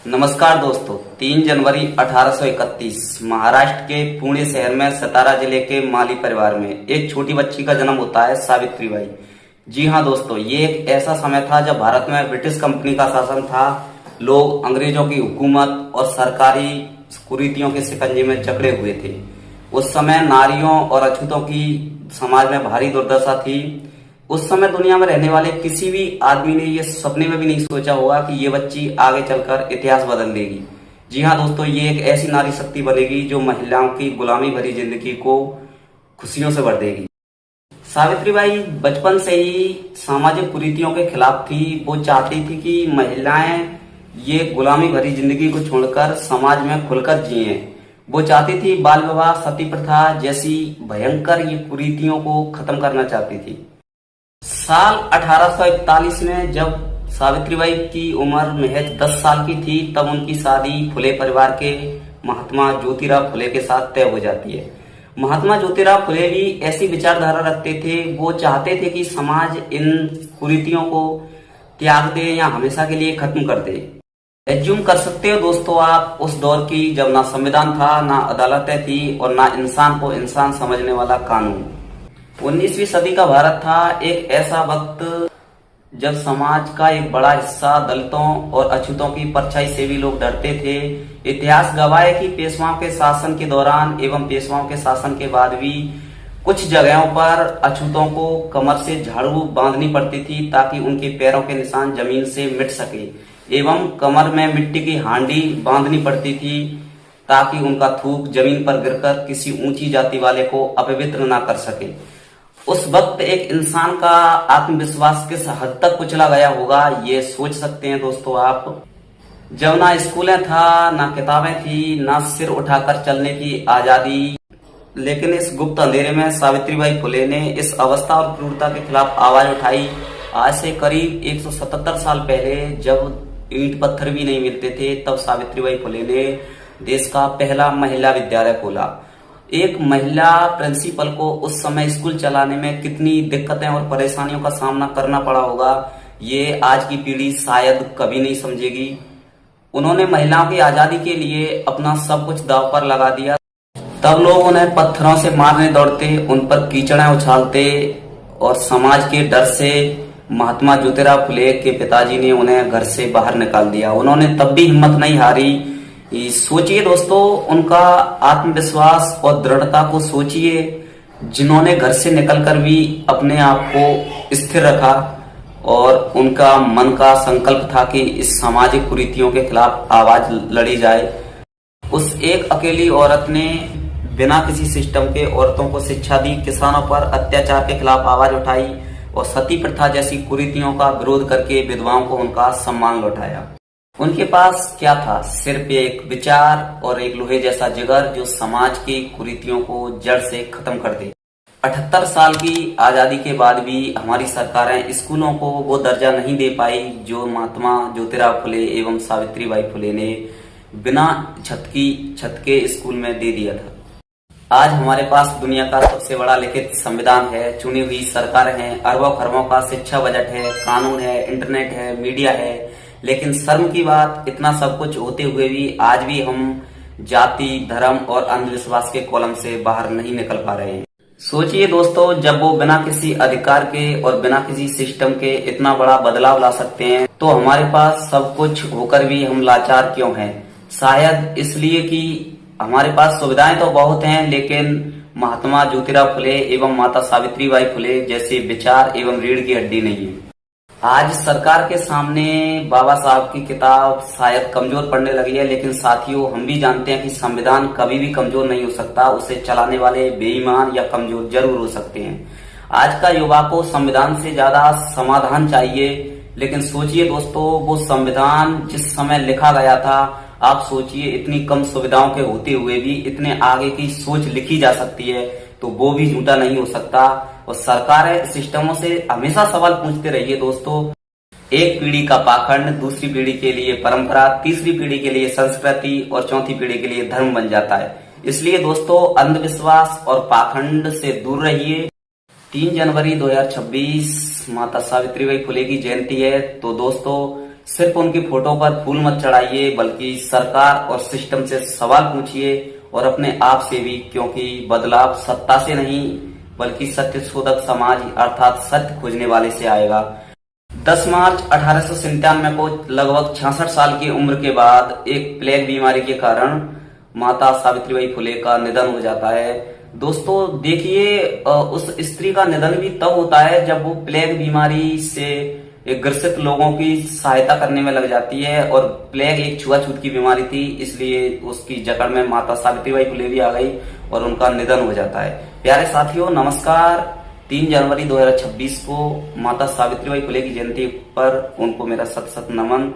नमस्कार दोस्तों, 3 जनवरी 1831 महाराष्ट्र के पुणे शहर में सतारा जिले के माली परिवार में एक छोटी बच्ची का जन्म होता है, सावित्रीबाई। जी हाँ दोस्तों, ये एक ऐसा समय था जब भारत में ब्रिटिश कंपनी का शासन था। लोग अंग्रेजों की हुकूमत और सरकारी कुरीतियों के शिकंजे में जकड़े हुए थे। उस समय नारियों और अछूतों की समाज में भारी दुर्दशा थी। उस समय दुनिया में रहने वाले किसी भी आदमी ने ये सपने में भी नहीं सोचा होगा कि ये बच्ची आगे चलकर इतिहास बदल देगी। जी हाँ दोस्तों, ये एक ऐसी नारी शक्ति बनेगी जो महिलाओं की गुलामी भरी जिंदगी को खुशियों से भर देगी। सावित्रीबाई बचपन से ही सामाजिक कुरीतियों के खिलाफ थी। वो चाहती थी कि महिलाएं ये गुलामी भरी जिंदगी को छोड़कर समाज में खुलकर जिएं। वो चाहती थी बाल विवाह, सती प्रथा जैसी भयंकर ये कुरीतियों को खत्म करना चाहती थी। साल 1841 में जब सावित्रीबाई की उम्र महज 10 साल की थी, तब उनकी शादी फुले परिवार के महात्मा ज्योतिराव फुले के साथ तय हो जाती है। महात्मा ज्योतिराव फुले भी ऐसी विचारधारा रखते थे। वो चाहते थे कि समाज इन कुरीतियों को त्याग दे या हमेशा के लिए खत्म कर दे। एज्यूम कर सकते हो दोस्तों आप, उस दौर की जब ना संविधान था, ना अदालतें थी और ना इंसान को इंसान समझने वाला कानून। 19वीं सदी का भारत था एक ऐसा वक्त जब समाज का एक बड़ा हिस्सा दलितों और अछूतों की परछाई से भी लोग डरते थे। इतिहास गवाह है कि पेशवाओं के शासन के दौरान एवं पेशवाओं के शासन के बाद भी कुछ जगहों पर अछूतों को कमर से झाड़ू बांधनी पड़ती थी ताकि उनके पैरों के निशान जमीन से मिट सके, एवं कमर में मिट्टी की हांडी बांधनी पड़ती थी ताकि उनका थूक जमीन पर गिरकर किसी ऊंची जाति वाले को अपवित्र ना कर सके। उस वक्त एक इंसान का आत्मविश्वास किस हद तक कुचला गया होगा, ये सोच सकते हैं दोस्तों आप। जब ना स्कूलें था, ना किताबें थी, ना सिर उठाकर चलने की आजादी, लेकिन इस गुप्त अंधेरे में सावित्रीबाई फुले ने इस अवस्था और क्रूरता के खिलाफ आवाज उठाई। आज से करीब 177 साल पहले, जब ईंट पत्थर भी नहीं मिलते थे, तब सावित्रीबाई फुले ने देश का पहला महिला विद्यालय खोला। एक महिला प्रिंसिपल को उस समय स्कूल चलाने में कितनी दिक्कतें और परेशानियों का सामना करना पड़ा होगा, ये आज की पीढ़ी शायद कभी नहीं समझेगी। उन्होंने महिलाओं की आजादी के लिए अपना सब कुछ दांव पर लगा दिया। तब लोग उन्हें पत्थरों से मारने दौड़ते, उन पर कीचड़ें उछालते और समाज के डर से महात्मा ज्योतिराव फुले के पिताजी ने उन्हें घर से बाहर निकाल दिया। उन्होंने तब भी हिम्मत नहीं हारी। सोचिए दोस्तों, उनका आत्मविश्वास और दृढ़ता को सोचिए, जिन्होंने घर से निकलकर भी अपने आप को स्थिर रखा और उनका मन का संकल्प था कि इस सामाजिक कुरीतियों के खिलाफ आवाज लड़ी जाए। उस एक अकेली औरत ने बिना किसी सिस्टम के औरतों को शिक्षा दी, किसानों पर अत्याचार के खिलाफ आवाज उठाई और सती प्रथा जैसी कुरीतियों का विरोध करके विधवाओं को उनका सम्मान लौटाया। उनके पास क्या था? सिर्फ एक विचार और एक लोहे जैसा जिगर जो समाज की कुरीतियों को जड़ से खत्म कर दे। 78 साल की आजादी के बाद भी हमारी सरकारें स्कूलों को वो दर्जा नहीं दे पाई जो महात्मा ज्योतिराव फुले एवं सावित्रीबाई फुले ने बिना छत के स्कूल में दे दिया था। आज हमारे पास दुनिया का सबसे बड़ा लिखित संविधान है, चुनी हुई सरकार है, अरबों खरबों का शिक्षा बजट है, कानून है, इंटरनेट है, मीडिया है, लेकिन शर्म की बात, इतना सब कुछ होते हुए भी आज भी हम जाति, धर्म और अंधविश्वास के कॉलम से बाहर नहीं निकल पा रहे हैं। सोचिए दोस्तों, जब वो बिना किसी अधिकार के और बिना किसी सिस्टम के इतना बड़ा बदलाव ला सकते हैं, तो हमारे पास सब कुछ होकर भी हम लाचार क्यों हैं? शायद इसलिए कि हमारे पास सुविधाएं तो बहुत हैं, लेकिन महात्मा ज्योतिराव फुले एवं माता सावित्रीबाई फुले जैसे विचार एवं रीढ़ की हड्डी नहीं है। आज सरकार के सामने बाबा साहब की किताब शायद कमजोर पड़ने लगी है, लेकिन साथियों, हम भी जानते हैं कि संविधान कभी भी कमजोर नहीं हो सकता। उसे चलाने वाले बेईमान या कमजोर जरूर हो सकते हैं। आज का युवा को संविधान से ज्यादा समाधान चाहिए, लेकिन सोचिए दोस्तों, वो संविधान जिस समय लिखा गया था, आप सोचिए इतनी कम सुविधाओं के होते हुए भी इतने आगे की सोच लिखी जा सकती है, तो वो भी झूठा नहीं हो सकता। और सरकारें सिस्टमों से हमेशा सवाल पूछते रहिए दोस्तों। एक पीढ़ी का पाखंड दूसरी पीढ़ी के लिए परंपरा, तीसरी पीढ़ी के लिए संस्कृति और चौथी पीढ़ी के लिए धर्म बन जाता है। इसलिए दोस्तों, अंधविश्वास और पाखंड से दूर रहिए। 3 जनवरी 2026 माता सावित्रीबाई फुले की जयंती है, तो दोस्तों सिर्फ उनकी फोटो पर फूल मत चढ़ाइए, बल्कि सरकार और सिस्टम से सवाल पूछिए और अपने आप से भी, क्योंकि बदलाव सत्ता से नहीं बल्कि सत्य शोधक समाज अर्थात सत्य खोजने वाले से आएगा। 10 मार्च 1897 को लगभग 66 साल की उम्र के बाद एक प्लेग बीमारी के कारण माता सावित्रीबाई फुले का निधन हो जाता है। दोस्तों देखिए, उस स्त्री का निधन भी तब होता है जब वो प्लेग बीमारी से ग्रसित लोगों की सहायता करने में लग जाती है, और प्लेग एक छुआछूत की बीमारी थी, इसलिए उसकी जकड़ में माता सावित्रीबाई फुले भी आ गई और उनका निधन हो जाता है। प्यारे साथियों नमस्कार। 3 जनवरी 2026 को माता सावित्रीबाई फुले की जयंती पर उनको मेरा सत सत नमन।